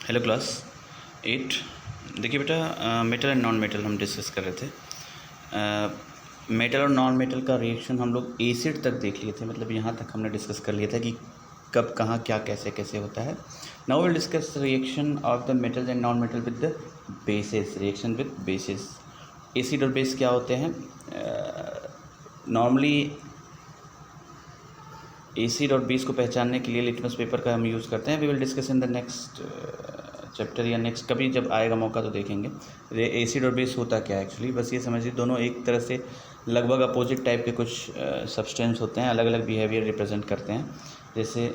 Hello class 8। देखिए बेटा, metal and non metal हम डिस्कस कर रहे थे। मेटल और नॉन मेटल का रिएक्शन हम लोग एसिड तक देख लिए थे, मतलब यहाँ तक हमने डिस्कस कर लिया था कि कब कहाँ क्या कैसे कैसे होता है। Now will discuss reaction of the metal and non metal with the basis. Reaction with basis, acid और बेस क्या होते हैं? नॉर्मली एसिड और बेस को पहचानने के लिए लिटमस पेपर का हम यूज़ करते हैं। We will discuss in the next chapter या नेक्स्ट कभी जब आएगा मौका तो देखेंगे एसिड और बेस होता क्या है एक्चुअली। बस ये समझिए दोनों एक तरह से लगभग अपोजिट टाइप के कुछ सब्सटेंस होते हैं, अलग अलग बिहेवियर रिप्रेजेंट करते हैं। जैसे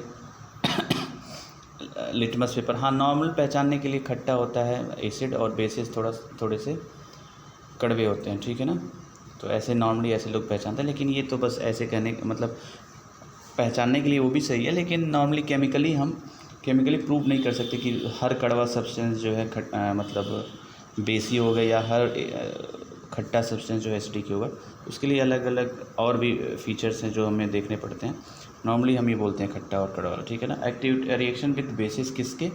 लिटमस पेपर, हाँ नॉर्मल पहचानने के लिए खट्टा होता है एसिड, और बेसिस थोड़े से कड़वे होते हैं, ठीक है ना। तो ऐसे नॉर्मली ऐसे लोग पहचानते हैं, लेकिन ये तो बस ऐसे कहने मतलब पहचानने के लिए वो भी सही है, लेकिन नॉर्मली केमिकली प्रूव नहीं कर सकते कि हर कड़वा सब्सटेंस जो है मतलब बेसी होगा या हर खट्टा सब्सटेंस जो है एसिडिक होगा। उसके लिए अलग अलग और भी फीचर्स हैं जो हमें देखने पड़ते हैं। नॉर्मली हम ये बोलते हैं खट्टा और कड़वा, ठीक है ना। एक्टिव रिएक्शन विद बेसिस किसके?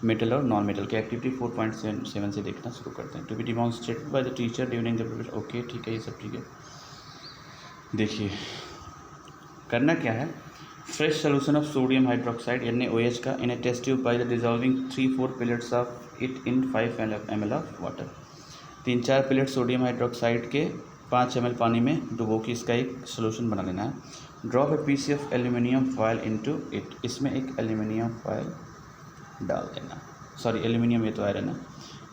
मेटल और नॉन मेटल के। एक्टिविटी 4.7 से देखना शुरू करते हैं। To be demonstrated by the teacher during the preparation. Okay ठीक है, ये सब ठीक है। देखिए करना क्या है, fresh solution of sodium hydroxide NaOH का in a test tube by the dissolving 3-4 pellets of it in 5 ml of water. 3-4 pellet sodium hydroxide के 5 ml पानी में डुबो के इसका एक सोल्यूशन बना लेना है। Drop a piece of aluminium foil into it. इसमें एक एल्यूमिनियम फॉयल डाल देना, सॉरी एल्यूमिनियम, ये तो आयरन है।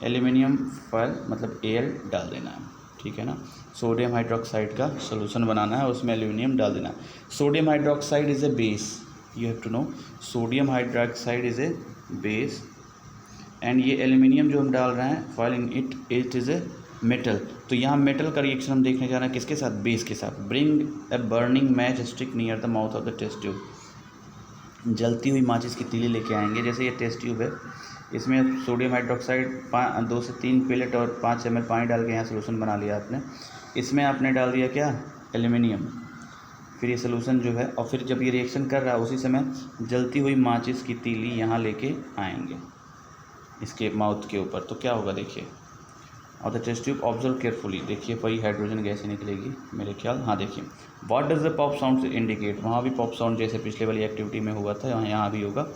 एल्यूमिनियम फॉयल मतलब Al डाल देना है, ठीक है ना। सोडियम हाइड्रोक्साइड का सोल्यूशन बनाना है, उसमें एल्यूमिनियम डाल देना है। Sodium hydroxide is a base, you have to know. Sodium hydroxide is a base and ये एल्यूमिनियम जो हम डाल रहे हैं foil in it is a metal. तो यहाँ मेटल का रिएक्शन हम देखने जा रहे हैं किसके साथ? बेस के साथ। Bring a burning match stick near the mouth of the test tube. जलती हुई माचिस की तीली लेके आएंगे। जैसे ये टेस्ट ट्यूब है, इसमें सोडियम हाइड्रोक्साइड 2 से 3 पिलेट और 5 ml पानी डाल के यहाँ सोल्यूशन बना लिया आपने। इसमें आपने डाल दिया क्या? एल्यूमिनियम। फिर ये सोल्यूशन जो है, और फिर जब ये रिएक्शन कर रहा है उसी समय जलती हुई माचिस की तीली यहाँ लेके आएंगे इसके माउथ के ऊपर। तो क्या होगा देखिए, और the test tube observe carefully. देखिए वही हाइड्रोजन गैस ही निकलेगी मेरे ख्याल। हाँ देखिए, what does the pop sound indicate. वहाँ भी पॉप साउंड जैसे पिछले वाली एक्टिविटी में हुआ था, यहाँ भी होगा।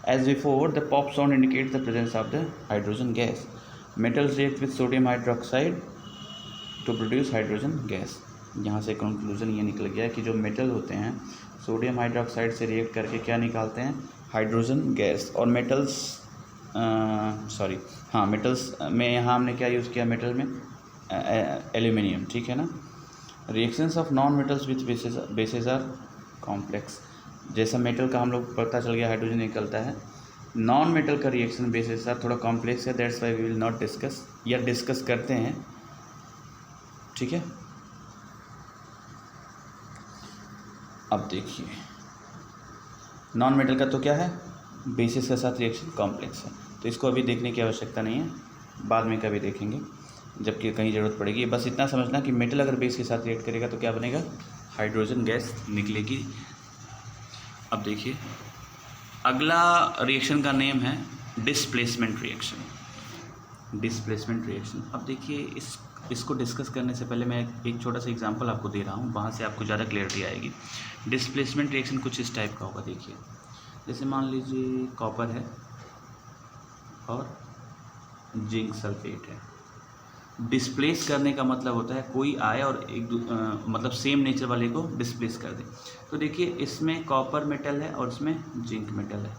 As before the pop sound indicate the presence of the hydrogen gas. Metals react with sodium hydroxide to produce hydrogen gas. यहाँ से कंक्लूजन ये निकल गया कि जो मेटल होते हैं सोडियम हाइड्रोक्साइड से रिएक्ट करके क्या निकालते हैं? Hydrogen gas. और मेटल्स मेटल्स में यहाँ हमने क्या यूज़ किया? मेटल में एल्यूमिनियम, ठीक है ना। Reactions of non metals with bases are complex. जैसा मेटल का हम लोग पता चल गया हाइड्रोजन निकलता है, नॉन मेटल का रिएक्शन बेसिस आर थोड़ा कॉम्प्लेक्स है। That's why we will not discuss, या डिस्कस करते हैं, ठीक है। अब देखिए नॉन मेटल का तो क्या है? बेसिस के साथ रिएक्शन कॉम्प्लेक्स है, तो इसको अभी देखने की आवश्यकता नहीं है, बाद में कभी देखेंगे जबकि कहीं ज़रूरत पड़ेगी। बस इतना समझना कि मेटल अगर बेस के साथ रिएक्ट करेगा तो क्या बनेगा? हाइड्रोजन गैस निकलेगी। अब देखिए अगला रिएक्शन का नेम है डिस्प्लेसमेंट रिएक्शन। डिस्प्लेसमेंट रिएक्शन, अब देखिए इसको डिस्कस करने से पहले मैं एक छोटा सा एग्जांपल आपको दे रहा हूँ, वहाँ से आपको ज़्यादा क्लियरिटी आएगी। डिस्प्लेसमेंट रिएक्शन कुछ इस टाइप का होगा। देखिए जैसे मान लीजिए कॉपर है और जिंक सल्फेट है। डिस्प्लेस करने का मतलब होता है कोई आए और मतलब सेम नेचर वाले को डिस्प्लेस कर दे। तो देखिए इसमें कॉपर मेटल है और इसमें जिंक मेटल है।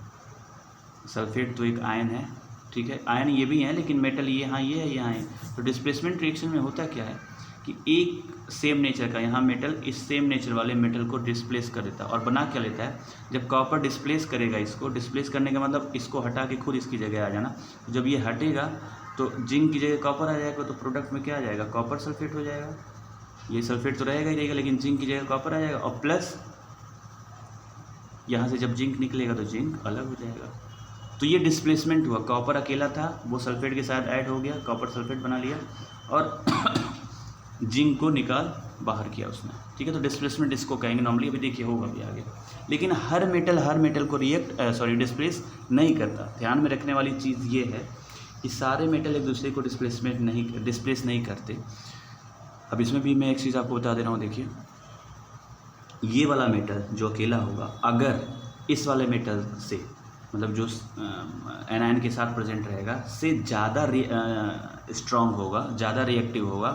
सल्फेट तो एक आयन है, ठीक है, आयन ये भी है, लेकिन मेटल ये हाँ ये है, यहाँ है। तो डिस्प्लेसमेंट रिएक्शन में होता क्या है कि एक सेम नेचर का यहाँ मेटल इस सेम नेचर वाले मेटल को डिस्प्लेस कर देता है। और बना क्या लेता है? जब कॉपर डिस्प्लेस करेगा, इसको डिस्प्लेस करने का मतलब इसको हटा के खुद इसकी जगह आ जाना। जब ये हटेगा तो जिंक की जगह कॉपर आ जाएगा, तो प्रोडक्ट में क्या आ जाएगा? कॉपर सल्फेट हो जाएगा। ये सल्फेट तो रहेगा ही रहेगा, लेकिन जिंक की जगह कॉपर आ जाएगा। और प्लस यहाँ से जब जिंक निकलेगा तो जिंक अलग हो जाएगा। तो ये डिस्प्लेसमेंट हुआ। कॉपर अकेला था, वो सल्फेट के साथ ऐड हो गया, कॉपर सल्फेट बना लिया और जिंक को निकाल बाहर किया उसने, ठीक है। तो डिस्प्लेसमेंट इसको कहेंगे नॉर्मली, अभी देखिए होगा भी आगे। लेकिन हर मेटल को डिस्प्लेस नहीं करता। ध्यान में रखने वाली चीज़ ये है कि सारे मेटल एक दूसरे को डिस्प्लेस नहीं करते। अब इसमें भी मैं एक चीज़ आपको बता दे रहा हूँ, देखिए ये वाला मेटल जो अकेला होगा, अगर इस वाले मेटल से मतलब जो एनायन के साथ प्रेजेंट रहेगा से ज़्यादा स्ट्रॉन्ग होगा, ज़्यादा रिएक्टिव होगा,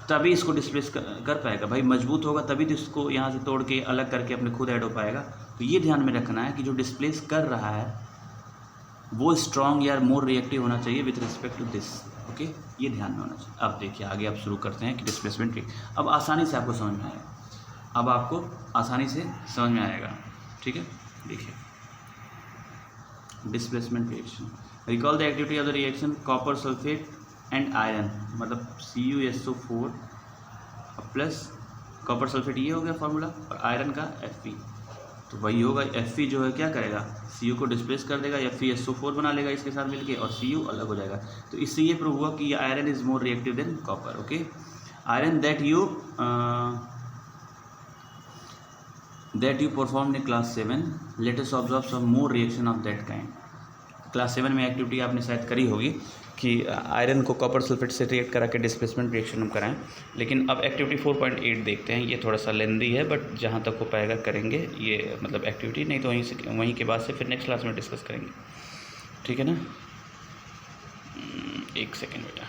तभी इसको डिस्प्लेस कर पाएगा। भाई मजबूत होगा तभी तो इसको यहाँ से तोड़ के अलग करके अपने खुद ऐड हो पाएगा। तो ये ध्यान में रखना है कि जो डिस्प्लेस कर रहा है वो स्ट्रॉन्ग या मोर रिएक्टिव होना चाहिए with respect to this, okay, ये ध्यान में होना चाहिए। अब देखिए आगे आप शुरू करते हैं कि डिस्प्लेसमेंट ट्रिक। अब आसानी से आपको समझ में आएगा, अब आपको आसानी से समझ में आएगा, ठीक है। देखिए displacement reaction, recall the activity of the reaction copper sulphate and iron, मतलब CuSO4 प्लस कॉपर सल्फेट, ये हो गया फार्मूला, और आयरन का Fe। तो वही होगा, Fe जो है क्या करेगा, Cu को डिस्प्लेस कर देगा, FeSO4 बना लेगा इसके साथ मिलके, और Cu अलग हो जाएगा। तो इससे ये प्रूव हुआ कि iron is more reactive than copper, okay. Iron that you perform in class 7, let us observe some more reaction of that kind. Class 7 में एक्टिविटी आपने शायद करी होगी कि आयरन को कॉपर सल्फेट से रिएक्ट करा के डिस्प्लेसमेंट रिएक्शन हम कराएं। लेकिन अब एक्टिविटी 4.8 देखते हैं। ये थोड़ा सा लेंदी है, बट जहाँ तक हो पाएगा करेंगे ये मतलब एक्टिविटी, नहीं तो वहीं के बाद से फिर नेक्स्ट क्लास में डिस्कस करेंगे, ठीक है ना। एक सेकेंड बेटा,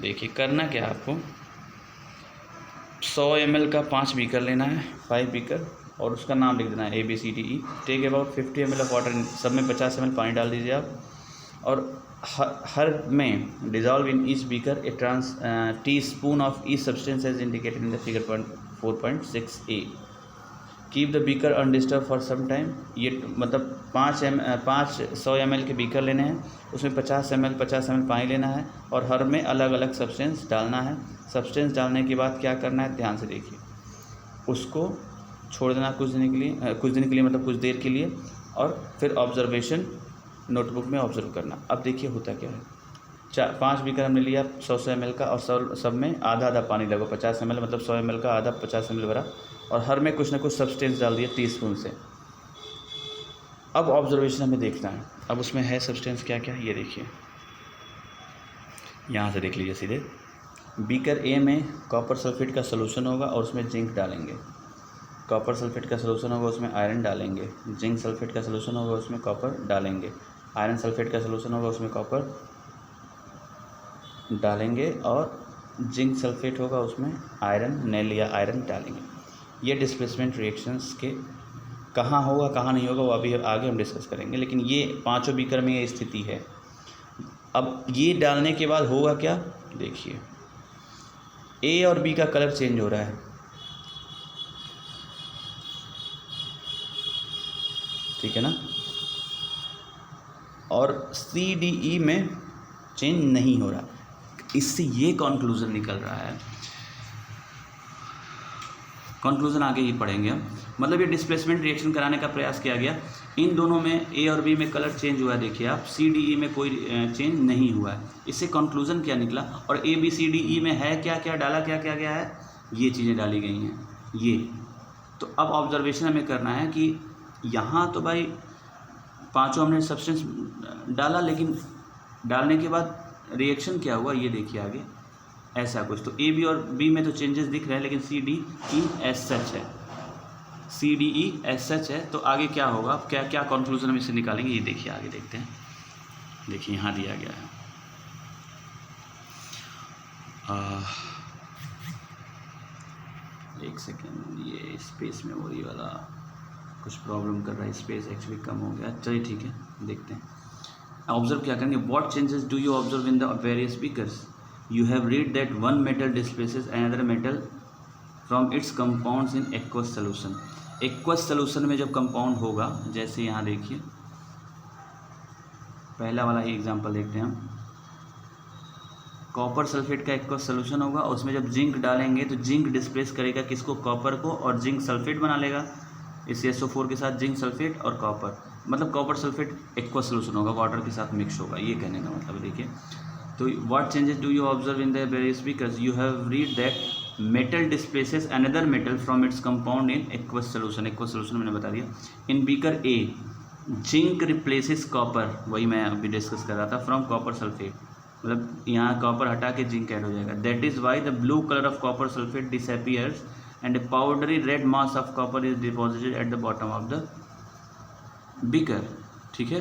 देखिए करना क्या आपको, 100 ml का 5 बीकर लेना है, 5 बीकर, और उसका नाम लिख देना है ABCDE। Take about 50 ml of water, सब में 50 ml पानी डाल दीजिए आप, और हर में dissolve in each beaker a teaspoon of each substance as indicated in the figure 4.6a। Keep the beaker undisturb for some time. ये मतलब 100 ml के बीकर लेने हैं, उसमें 50 ml पानी लेना है, और हर में अलग अलग सब्सटेंस डालना है। सब्सटेंस डालने के बाद क्या करना है, ध्यान से देखिए, उसको छोड़ देना कुछ दिन के लिए मतलब कुछ देर के लिए, और फिर ऑब्जर्वेशन नोटबुक में ऑब्जर्व करना। अब देखिए होता क्या है, 5 बीकर हमने लिया 100 ml का, और सब में आधा आधा पानी लगा, 50 ml मतलब 100 ml का आधा 50 ml भरा, और हर में कुछ ना कुछ सब्सटेंस डाल दिया टीस्पून से। अब ऑब्जर्वेशन हमें देखना है, अब उसमें है सब्सटेंस क्या क्या, ये देखिए यहाँ से देख लीजिए सीधे। बीकर ए में कॉपर सल्फेट का सोल्यूशन होगा और उसमें जिंक डालेंगे, कॉपर सल्फेट का सोल्यूशन होगा उसमें आयरन डालेंगे, जिंक सल्फेट का सोल्यूशन होगा उसमें कॉपर डालेंगे, आयरन सल्फेट का सोल्यूशन होगा उसमें कॉपर डालेंगे, और जिंक सल्फेट होगा उसमें आयरन नेल या आयरन डालेंगे। ये डिस्प्लेसमेंट रिएक्शंस के कहाँ होगा कहाँ नहीं होगा वो अभी आगे हम डिस्कस करेंगे, लेकिन ये पांचों बीकर में ये स्थिति है। अब ये डालने के बाद होगा क्या, देखिए ए और बी का कलर चेंज हो रहा है, ठीक है ना, और CDE में चेंज नहीं हो रहा। इससे ये कंक्लूजन निकल रहा है, कंक्लूजन आगे ही पढ़ेंगे हम। मतलब ये डिस्प्लेसमेंट रिएक्शन कराने का प्रयास किया गया, इन दोनों में ए और बी में कलर चेंज हुआ है, देखिए आप, CDE में कोई चेंज नहीं हुआ है। इससे कंक्लूजन क्या निकला, और ABCDE में है क्या क्या डाला, क्या क्या गया है, ये चीज़ें डाली गई हैं ये। तो अब ऑब्जर्वेशन हमें करना है कि यहाँ तो भाई पांचों हमने सब्सटेंस डाला, लेकिन डालने के बाद रिएक्शन क्या हुआ ये देखिए आगे, ऐसा कुछ। तो ए बी और बी में तो चेंजेस दिख रहे हैं, लेकिन CDE एज सच है, CDE एज सच है। तो आगे क्या होगा, क्या क्या कंक्लूजन हम इससे निकालेंगे, ये देखिए आगे देखते हैं। देखिए यहाँ दिया गया है, एक सेकेंड, ये स्पेस मेमोरी वाला कुछ प्रॉब्लम कर रहा है, स्पेस एक्चुअली कम हो गया। चलिए ठीक है, देखते हैं। ऑब्जर्व क्या करेंगे, what changes do you observe in the various beakers, you have read that one metal displaces another metal from its compounds in aqueous solution. Aqueous solution में जब कंपाउंड होगा, जैसे यहाँ देखिए पहला वाला ही एग्जांपल देखते हैं हम, कॉपर सल्फेट का एक्वस सोल्यूशन होगा, और उसमें जब जिंक डालेंगे तो जिंक डिस्प्लेस करेगा किसको, कॉपर को, और जिंक सल्फेट बना लेगा इस SO4 के साथ, जिंक सल्फेट और कॉपर, मतलब कॉपर सल्फेट एक्वस सोल्यूशन होगा, वाटर के साथ मिक्स होगा, ये कहने का मतलब। देखिए तो what changes do you observe in the various beakers, you have read that metal displaces another metal from its compound in aqueous solution. Aqueous solution मैंने बता दिया। इन beaker A zinc replaces copper, वही मैं अभी डिस्कस कर रहा था, from copper sulphate, मतलब यहाँ कॉपर हटा के जिंक ऐड हो जाएगा। That is why the blue colour of copper sulphate disappears and A powdery red mass of copper is deposited at the bottom of the beaker. ठीक है,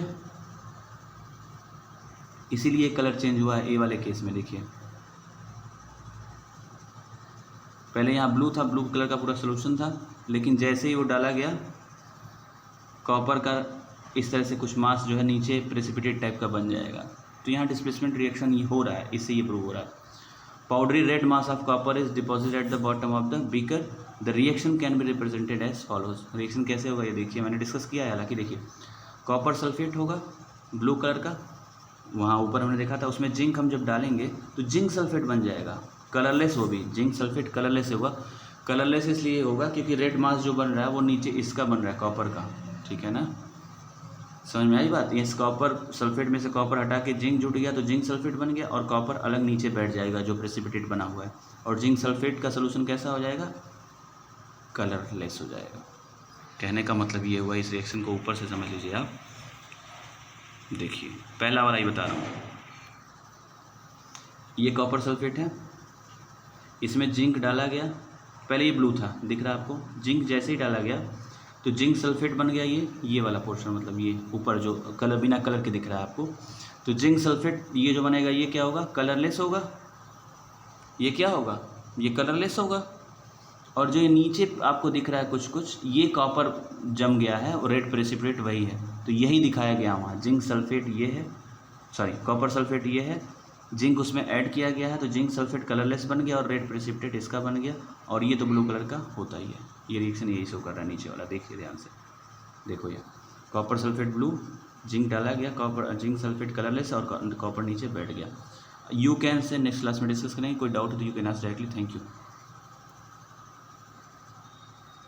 इसीलिए colour change हुआ है ए वाले केस में। देखिए पहले यहाँ ब्लू था, ब्लू कलर का पूरा सोल्यूशन था, लेकिन जैसे ही वो डाला गया कॉपर का इस तरह से कुछ मास जो है नीचे प्रेसिपिटेट टाइप का बन जाएगा। तो यहाँ डिस्प्लेसमेंट रिएक्शन ये हो रहा है, इससे ये प्रूव हो रहा है। Powdery red mass of copper is deposited at the bottom of the beaker. The reaction can be represented as follows. Reaction कैसे होगा ये देखिए, मैंने डिस्कस किया है। हालांकि देखिए कॉपर सल्फेट होगा ब्लू कलर का, वहाँ ऊपर हमने देखा था, उसमें जिंक हम जब डालेंगे तो जिंक सल्फेट बन जाएगा, कलरलेस। वो भी जिंक सल्फेट कलरलेस होगा। कलरलेस इसलिए होगा क्योंकि रेड मास जो बन रहा है वो नीचे इसका बन रहा है, कॉपर का। ठीक है ना, समझ में आई बात। इस कॉपर सल्फेट में से कॉपर हटा के जिंक जुट गया तो जिंक सल्फेट बन गया, और कॉपर अलग नीचे बैठ जाएगा जो प्रेसिपिटेट बना हुआ है, और जिंक सल्फेट का सोल्यूशन कैसा हो जाएगा, कलरलेस हो जाएगा। कहने का मतलब ये हुआ, इस रिएक्शन को ऊपर से समझ लीजिए आप। देखिए पहला वाला ही बता रहा हूँ, ये कॉपर सल्फेट है, इसमें जिंक डाला गया, पहले ये ब्लू था दिख रहा है आपको, जिंक जैसे ही डाला गया तो जिंक सल्फेट बन गया, ये वाला पोर्शन, मतलब ये ऊपर जो कलर बिना कलर के दिख रहा है आपको। तो जिंक सल्फेट ये जो बनेगा ये क्या होगा, कलरलेस होगा। ये क्या होगा, ये कलरलेस होगा। और जो ये नीचे आपको दिख रहा है कुछ कुछ, ये कॉपर जम गया है और रेड प्रेसिपिटेट वही है, तो यही दिखाया गया वहाँ। जिंक सल्फेट ये है, सॉरी कॉपर सल्फेट ये है, जिंक उसमें ऐड किया गया है, तो जिंक सल्फेट कलरलेस बन गया और रेड प्रेसिपिटेट इसका बन गया, और ये तो ब्लू कलर का होता ही है। ये रिएक्शन यही शो कर रहा है नीचे वाला, देखिए ध्यान से। देखो ये कॉपर सल्फेट ब्लू, जिंक डाला गया, कॉपर जिंक सल्फेट कलरलेस, और कॉपर नीचे बैठ गया। You can say next class में डिस्कस करेंगे। कोई डाउट है तो you can ask directly. Thank you.